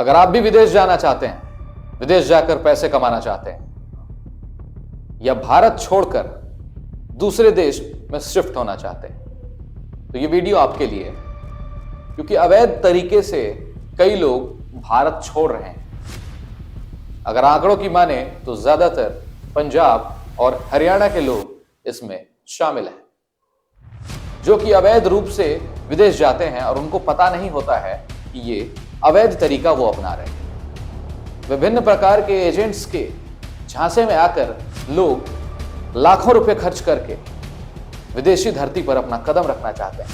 अगर आप भी विदेश जाना चाहते हैं, विदेश जाकर पैसे कमाना चाहते हैं या भारत छोड़कर दूसरे देश में शिफ्ट होना चाहते हैं, तो ये वीडियो आपके लिए है। क्योंकि अवैध तरीके से कई लोग भारत छोड़ रहे हैं। अगर आंकड़ों की माने तो ज्यादातर पंजाब और हरियाणा के लोग इसमें शामिल हैं, जो कि अवैध रूप से विदेश जाते हैं और उनको पता नहीं होता है कि ये अवैध तरीका वो अपना रहे हैं। विभिन्न प्रकार के एजेंट्स के झांसे में आकर लोग लाखों रुपए खर्च करके विदेशी धरती पर अपना कदम रखना चाहते हैं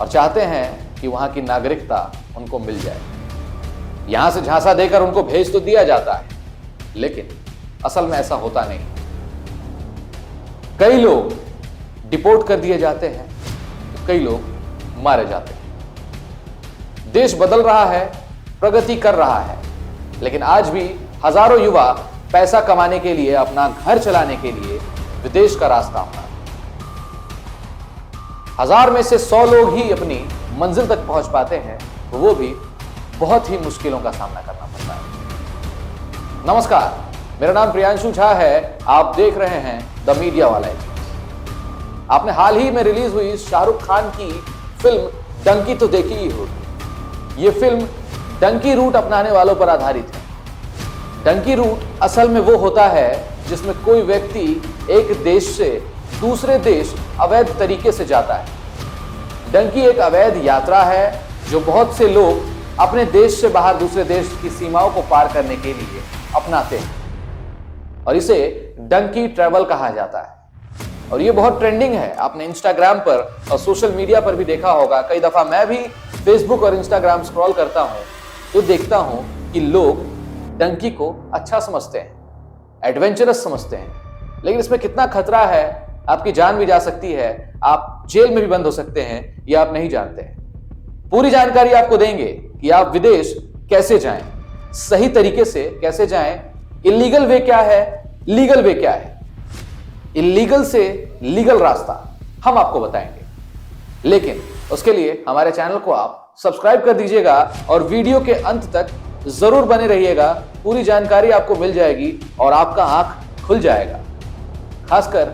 और चाहते हैं कि वहां की नागरिकता उनको मिल जाए। यहां से झांसा देकर उनको भेज तो दिया जाता है, लेकिन असल में ऐसा होता नहीं। कई लोग डिपोर्ट कर दिए जाते हैं, तो कई लोग मारे जाते हैं। देश बदल रहा है, प्रगति कर रहा है, लेकिन आज भी हजारों युवा पैसा कमाने के लिए, अपना घर चलाने के लिए विदेश का रास्ता अपना। 1000 में से 100 लोग ही अपनी मंजिल तक पहुंच पाते हैं, तो वो भी बहुत ही मुश्किलों का सामना करना पड़ता है। नमस्कार, मेरा नाम प्रियांशु झा है। आप देख रहे हैं द मीडिया वाला एजेंट्स। आपने हाल ही में रिलीज हुई शाहरुख खान की फिल्म डंकी तो देखी ही होगी। यह फिल्म डंकी रूट अपनाने वालों पर आधारित है। डंकी रूट असल में वो होता है जिसमें कोई व्यक्ति एक देश से दूसरे देश अवैध तरीके से जाता है। डंकी एक अवैध यात्रा है जो बहुत से लोग अपने देश से बाहर दूसरे देश की सीमाओं को पार करने के लिए अपनाते हैं और इसे डंकी ट्रैवल कहा जाता है। और ये बहुत ट्रेंडिंग है। आपने इंस्टाग्राम पर और सोशल मीडिया पर भी देखा होगा। कई दफा मैं भी फेसबुक और इंस्टाग्राम स्क्रॉल करता हूं तो देखता हूं कि लोग डंकी को अच्छा समझते हैं, एडवेंचरस समझते हैं, लेकिन इसमें कितना खतरा है, आपकी जान भी जा सकती है, आप जेल में भी बंद हो सकते हैं, ये आप नहीं जानते हैं। पूरी जानकारी आपको देंगे कि आप विदेश कैसे जाएं, सही तरीके से कैसे जाएं, इलीगल वे क्या है, लीगल वे क्या है। इलीगल से लीगल रास्ता हम आपको बताएंगे, लेकिन उसके लिए हमारे चैनल को आप सब्सक्राइब कर दीजिएगा और वीडियो के अंत तक जरूर बने रहिएगा। पूरी जानकारी आपको मिल जाएगी और आपका आंख खुल जाएगा, खासकर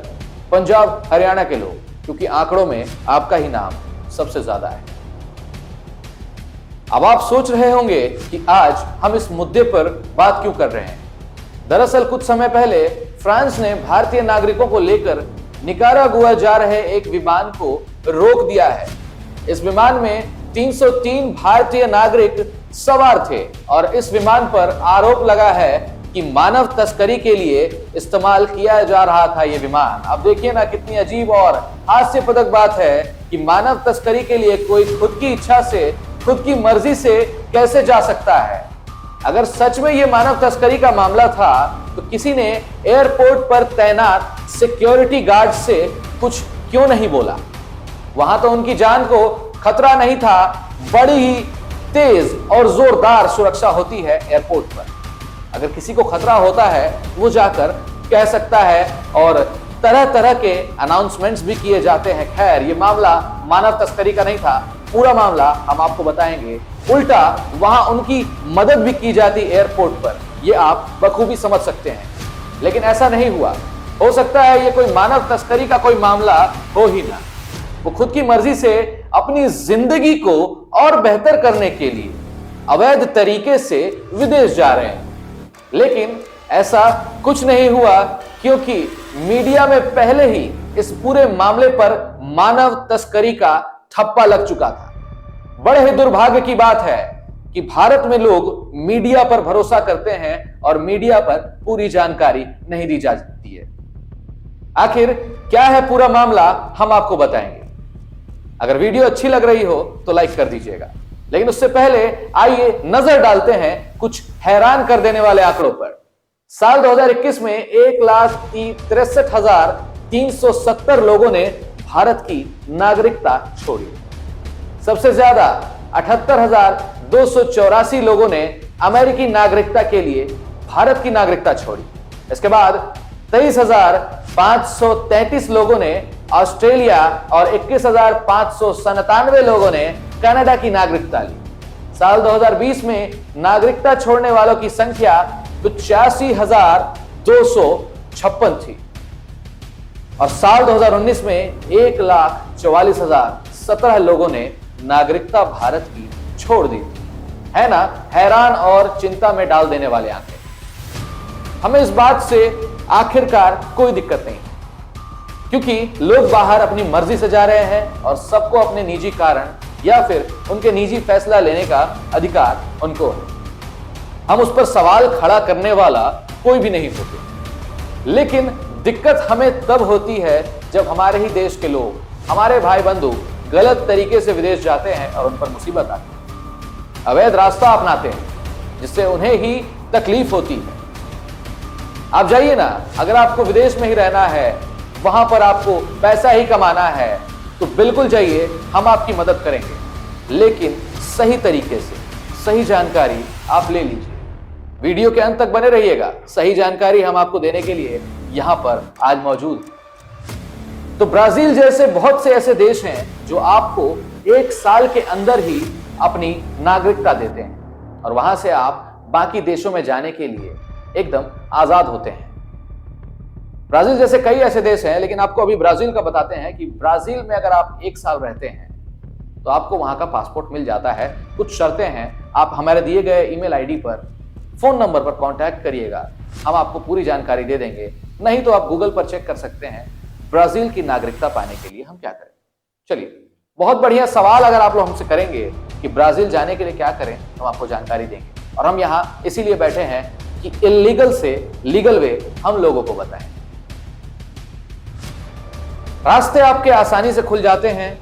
पंजाब हरियाणा के लोग, क्योंकि आंकड़ों में आपका ही नाम सबसे ज्यादा है। अब आप सोच रहे होंगे कि आज हम इस मुद्दे पर बात क्यों कर रहे हैं। दरअसल कुछ समय पहले फ्रांस ने भारतीय नागरिकों को लेकर निकारागुआ जा रहे एक विमान को रोक दिया है। इस विमान में 303 भारतीय नागरिक सवार थे और इस विमान पर आरोप लगा है कि मानव तस्करी के लिए इस्तेमाल किया जा रहा था ये विमान। अब देखिए ना, कितनी अजीब और हास्यास्पद बात है कि मानव तस्करी के लिए कोई खुद की इच्छा से, खुद की मर्जी से कैसे जा सकता है। अगर सच में ये मानव तस्करी का मामला था तो किसी ने एयरपोर्ट पर तैनात सिक्योरिटी गार्ड से कुछ क्यों नहीं बोला। वहां तो उनकी जान को खतरा नहीं था, बड़ी ही तेज और जोरदार सुरक्षा होती है एयरपोर्ट पर। अगर किसी को खतरा होता है वो जाकर कह सकता है और तरह तरह के अनाउंसमेंट्स भी किए जाते हैं। खैर, ये मामला मानव तस्करी का नहीं था, पूरा मामला हम आपको बताएंगे। उल्टा वहां उनकी मदद भी की जाती एयरपोर्ट पर, ये आप बखूबी समझ सकते हैं, लेकिन ऐसा नहीं हुआ। हो सकता है ये कोई मानव तस्करी का कोई मामला हो ही ना। वो खुद की मर्जी से अपनी जिंदगी को और बेहतर करने के लिए अवैध तरीके से विदेश जा रहे हैं। लेकिन ऐसा कुछ नहीं हुआ, क्योंकि मीडिया में पहले ही इस पूरे मामले पर मानव तस्करी का ठप्पा लग चुका था। बड़े ही दुर्भाग्य की बात है कि भारत में लोग मीडिया पर भरोसा करते हैं और मीडिया पर पूरी जानकारी नहीं दी जाती है। आखिर क्या है पूरा मामला, हम आपको बताएंगे। अगर वीडियो अच्छी लग रही हो तो लाइक कर दीजिएगा, लेकिन उससे पहले आइए नजर डालते हैं कुछ हैरान कर देने वाले आंकड़ों पर। साल 2021 में 1,63,370 लोगों ने भारत की नागरिकता छोड़ी। सबसे ज्यादा 78,284 लोगों ने अमेरिकी नागरिकता के लिए भारत की नागरिकता छोड़ी। इसके बाद 23,533 लोगों ने ऑस्ट्रेलिया और 21,597 लोगों ने कनाडा की नागरिकता ली। साल 2020 में नागरिकता छोड़ने वालों की संख्या 85,256 थी और साल 2019 में 1,44,017 लोगों ने नागरिकता भारत की छोड़ दी थी। है ना हैरान और चिंता में डाल देने वाले आंकड़े। हमें इस बात से आखिरकार कोई दिक्कत नहीं, क्योंकि लोग बाहर अपनी मर्जी से जा रहे हैं और सबको अपने निजी कारण या फिर उनके निजी फैसला लेने का अधिकार उनको है। हम उस पर सवाल खड़ा करने वाला कोई भी नहीं होते, लेकिन दिक्कत हमें तब होती है जब हमारे ही देश के लोग, हमारे भाई बंधु गलत तरीके से विदेश जाते हैं और उन पर मुसीबत आती है, अवैध रास्ता अपनाते हैं, जिससे उन्हें ही तकलीफ होती है। आप जाइए ना, अगर आपको विदेश में ही रहना है, वहां पर आपको पैसा ही कमाना है, तो बिल्कुल जाइए, हम आपकी मदद करेंगे, लेकिन सही तरीके से सही जानकारी आप ले लीजिए। वीडियो के अंत तक बने रहिएगा, सही जानकारी हम आपको देने के लिए यहां पर आज मौजूद। तो ब्राजील जैसे बहुत से ऐसे देश हैं जो आपको 1 साल के अंदर ही अपनी नागरिकता देते हैं और वहां से आप बाकी देशों में जाने के लिए एकदम आजाद होते हैं। ब्राजील जैसे कई ऐसे देश हैं, लेकिन आपको अभी ब्राजील का बताते हैं कि ब्राजील में अगर आप 1 साल रहते हैं तो आपको वहां का पासपोर्ट मिल जाता है। कुछ शर्तें हैं, आप हमारे दिए गए ईमेल आईडी पर, फोन नंबर पर कांटेक्ट करिएगा, हम आपको पूरी जानकारी दे देंगे। नहीं तो आप गूगल पर चेक कर सकते हैं ब्राजील की नागरिकता पाने के लिए हम क्या करें। चलिए, बहुत बढ़िया सवाल अगर आप लोग हमसे करेंगे कि ब्राजील जाने के लिए क्या करें, हम आपको जानकारी देंगे और हम यहां इसीलिए बैठे हैं कि इलीगल से लीगल वे हम लोगों को बताएं। रास्ते आपके आसानी से खुल जाते हैं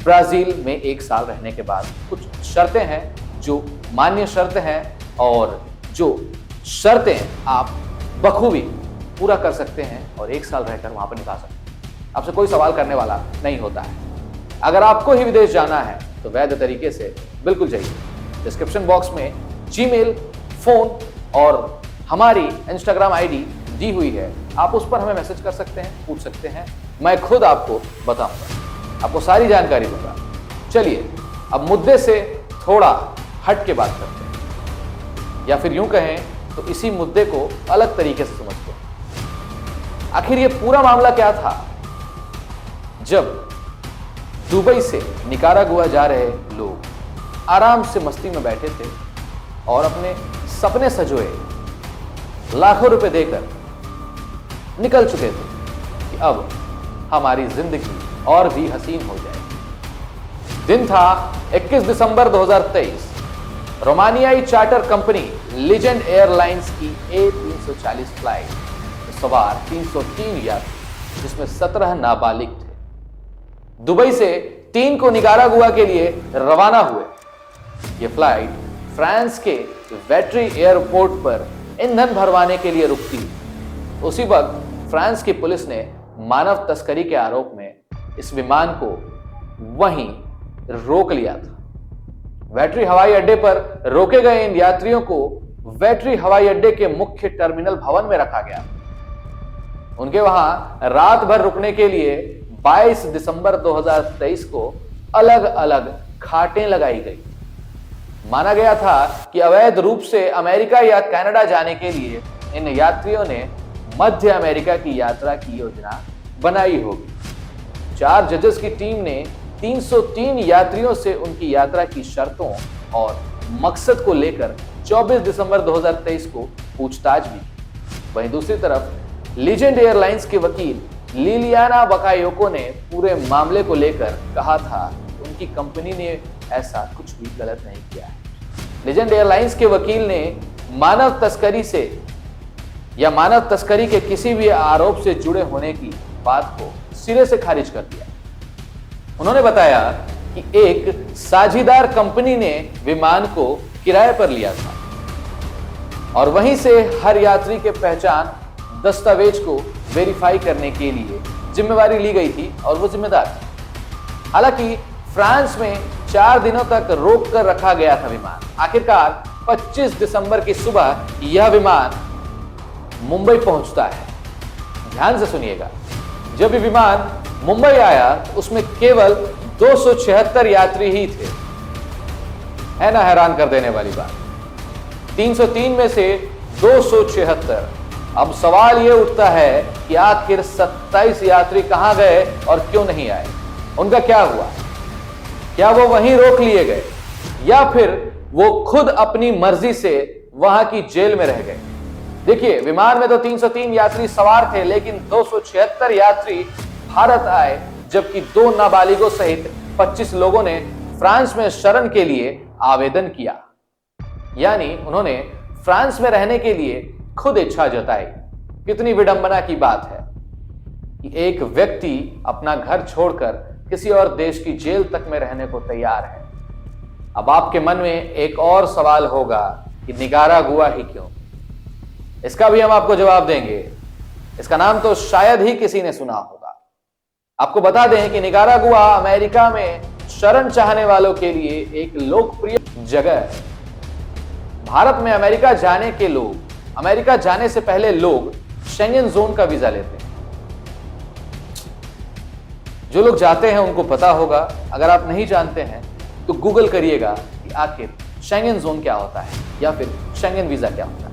ब्राजील में 1 साल रहने के बाद। कुछ शर्तें हैं जो मान्य शर्तें हैं और जो शर्तें आप बखूबी पूरा कर सकते हैं और 1 साल रहकर वहां पर निकाल सकते हैं। आपसे कोई सवाल करने वाला नहीं होता है। अगर आपको ही विदेश जाना है तो वैध तरीके से बिल्कुल जाइए। डिस्क्रिप्शन बॉक्स में जीमेल, फोन और हमारी इंस्टाग्राम आईडी दी हुई है, आप उस पर हमें मैसेज कर सकते हैं, पूछ सकते हैं, मैं खुद आपको बताऊंगा, आपको सारी जानकारी दूंगा। चलिए, अब मुद्दे से थोड़ा हट के बात करते हैं, या फिर यूं कहें तो इसी मुद्दे को अलग तरीके से समझते हैं। आखिर ये पूरा मामला क्या था? जब दुबई से निकारागुआ जा रहे लोग आराम से मस्ती में बैठे थे और अपने सपने सजोए लाखों रुपए देकर निकल चुके थे कि अब हमारी जिंदगी और भी हसीन हो जाए। दिन था 21 दिसंबर 2023। रोमानियाई चार्टर कंपनी लीजेंड एयरलाइंस की A340 फ्लाइट सवार 303 यात्री, जिसमें 17 नाबालिग थे, दुबई से 3 को निकारागुआ के लिए रवाना हुए। यह फ्लाइट फ्रांस के वेट्री एयरपोर्ट पर ईंधन भरवाने के लिए रुकती। उसी वक्त फ्रांस की पुलिस ने मानव तस्करी के आरोप में इस विमान को वहीं रोक लिया था। वेट्री हवाई अड्डे पर रोके गए इन यात्रियों को वेट्री हवाई अड्डे के मुख्य टर्मिनल भवन में रखा गया। उनके वहां रात भर रुकने के लिए 22 दिसंबर 2023 को अलग अलग खाटें लगाई गई। माना गया था कि अवैध रूप से अमेरिका या कनाडा जाने के लिए इन यात्रियों ने मध्य अमेरिका की यात्रा की योजना बनाई होगी। 4 जजेस की टीम ने 303 यात्रियों से उनकी यात्रा की शर्तों और मकसद को लेकर 24 दिसंबर 2023 को पूछताछ भी की। वहीं दूसरी तरफ लीजेंड एयरलाइंस के वकील लिलियाना बकायोको ने पूरे मामले को लेकर कहा था उनकी कंपनी ने ऐसा कुछ भी गलत नहीं किया है। लीजेंड एयरलाइंस के वकील ने मानव तस्करी से या मानव तस्करी के किसी भी आरोप से जुड़े होने की बात को सिरे से खारिज कर दिया। उन्होंने बताया कि एक साझीदार कंपनी ने विमान को किराए पर लिया था और वहीं से हर यात्री के पहचान दस्तावेज को वेरीफाई करने के लिए जिम्मेवारी ली गई थी और वो जिम्मेदार थी। हालांकि फ्रांस में 4 दिनों तक रोक कर रखा गया था विमान। आखिरकार 25 दिसंबर की सुबह यह विमान मुंबई पहुंचता है। ध्यान से सुनिएगा, जब ये विमान मुंबई आया तो उसमें केवल 276 यात्री ही थे। है ना हैरान कर देने वाली बात। 303 में से 276। अब सवाल यह उठता है कि आखिर 27 यात्री कहां गए और क्यों नहीं आए? उनका क्या हुआ? क्या वो वहीं रोक लिए गए या फिर वो खुद अपनी मर्जी से वहां की जेल में रह गए? देखिए, विमान में तो 303 यात्री सवार थे, लेकिन 276 यात्री भारत आए, जबकि 2 नाबालिगों सहित 25 लोगों ने फ्रांस में शरण के लिए आवेदन किया। यानी उन्होंने फ्रांस में रहने के लिए खुद इच्छा जताई। कितनी विडंबना की बात है कि एक व्यक्ति अपना घर छोड़कर किसी और देश की जेल तक में रहने को तैयार है। अब आपके मन में एक और सवाल होगा कि निकारागुआ ही क्यों? इसका भी हम आपको जवाब देंगे। इसका नाम तो शायद ही किसी ने सुना होगा। आपको बता दें कि निकारागुआ अमेरिका में शरण चाहने वालों के लिए एक लोकप्रिय जगह है। भारत में अमेरिका जाने से पहले लोग शेंगन जोन का वीजा लेते हैं। जो लोग जाते हैं उनको पता होगा, अगर आप नहीं जानते हैं तो गूगल करिएगा कि आखिर शेंगन जोन क्या होता है या फिर शेंगन वीजा क्या होता है।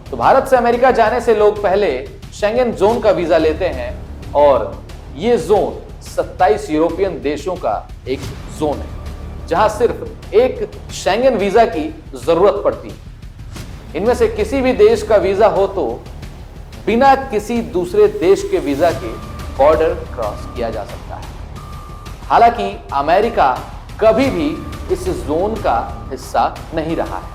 तो भारत से अमेरिका जाने से लोग पहले शेंगन जोन का वीजा लेते हैं और यह जोन 27 यूरोपियन देशों का एक जोन है जहां सिर्फ एक शेंगन वीजा की जरूरत पड़ती है। इनमें से किसी भी देश का वीजा हो तो बिना किसी दूसरे देश के वीजा के बॉर्डर क्रॉस किया जा सकता है। हालांकि अमेरिका कभी भी इस जोन का हिस्सा नहीं रहा है,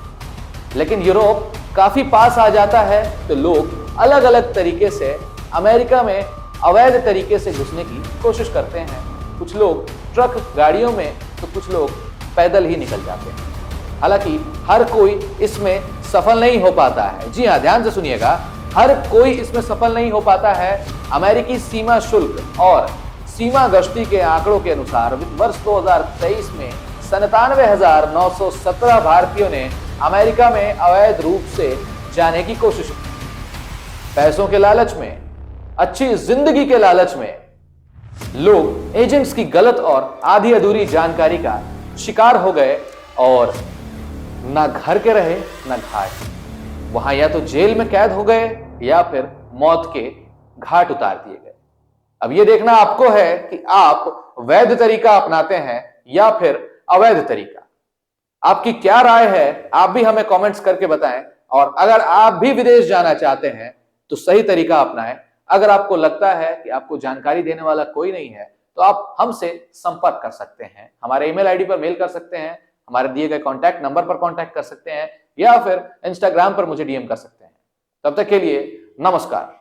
लेकिन यूरोप काफी पास आ जाता है तो लोग अलग अलग तरीके से अमेरिका में अवैध तरीके से घुसने की कोशिश करते हैं। कुछ लोग ट्रक गाड़ियों में तो कुछ लोग पैदल ही निकल जाते हैं। हालांकि हर कोई इसमें सफल नहीं हो पाता है। जी हां, ध्यान से सुनिएगा, हर कोई इसमें सफल नहीं हो पाता है। अमेरिकी सीमा शुल्क और सीमा गश्ती के आंकड़ों के अनुसार वित्त वर्ष 2023 में 97,917 भारतीयों ने अमेरिका में अवैध रूप से जाने की कोशिश की। पैसों के लालच में, अच्छी जिंदगी के लालच में लोग एजेंट्स की गलत और आधी अधूरी जानकारी का शिकार हो गए और ना घर के रहे ना घाट। वहां या तो जेल में कैद हो गए या फिर मौत के घाट उतार दिए गए। अब यह देखना आपको है कि आप वैध तरीका अपनाते हैं या फिर अवैध तरीका। आपकी क्या राय है, आप भी हमें कमेंट्स करके बताएं। और अगर आप भी विदेश जाना चाहते हैं तो सही तरीका अपनाएं। अगर आपको लगता है कि आपको जानकारी देने वाला कोई नहीं है तो आप हमसे संपर्क कर सकते हैं। हमारे ईमेल आईडी पर मेल कर सकते हैं, हमारे दिए गए कॉन्टैक्ट नंबर पर कॉन्टैक्ट कर सकते हैं या फिर इंस्टाग्राम पर मुझे डीएम कर सकते हैं। तब तक के लिए नमस्कार।